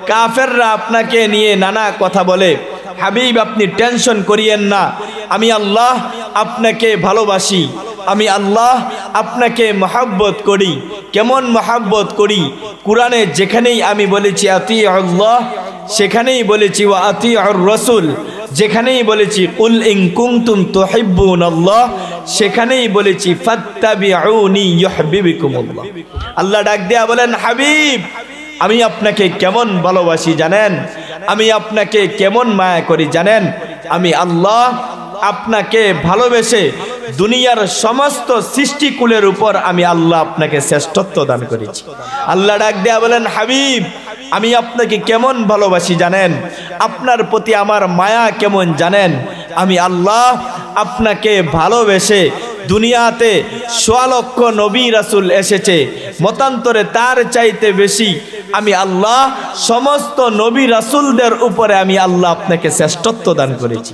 কাফেররা আপনাকে নিয়ে নানা কথা বলে, হাবিব আপনি টেনশন করিয়েন না, আমি আল্লাহ আপনাকে ভালোবাসি, আমি আল্লাহ আপনাকে মহব্বত করি। কেমন মহব্বত করি? কুরআনে যেখানেই আমি বলেছি আতিউল্লাহ, সেখানেই বলেছি ওয়া আতিউর রাসূল, যেখানেই বলেছি কুল ইন কুনতুম তুহিব্বুনাল্লাহ, সেখানেই বলেছি ফাত্তাবিউনি ইউহিব্বুকুমুল্লাহ। আল্লাহ ডাক দেয়া বলেন, হাবিব আমি আপনাকে কেমন ভালোবাসি জানেন, আমি আপনাকে কেমন মায়া করি জানেন, আমি আল্লাহ আপনাকে ভালোবেসে দুনিয়ার সমস্ত সৃষ্টিকুলের উপর আমি আল্লাহ আপনাকে শ্রেষ্ঠত্ব দান করেছি। আল্লাহ ডাক দেয়া বলেন, হাবিব আমি আপনাকে কেমন ভালোবাসি জানেন, আপনার প্রতি আমার মায়া কেমন জানেন, আমি আল্লাহ আপনাকে ভালোবেসে দুনিয়াতে ১৬ লক্ষ নবী রাসূল এসেছে, মতান্তরে তার চাইতে বেশি আমি আল্লাহ সমস্ত নবী রাসূলদের উপরে আমি আল্লাহ আপনাকে শ্রেষ্ঠত্ব দান করেছি।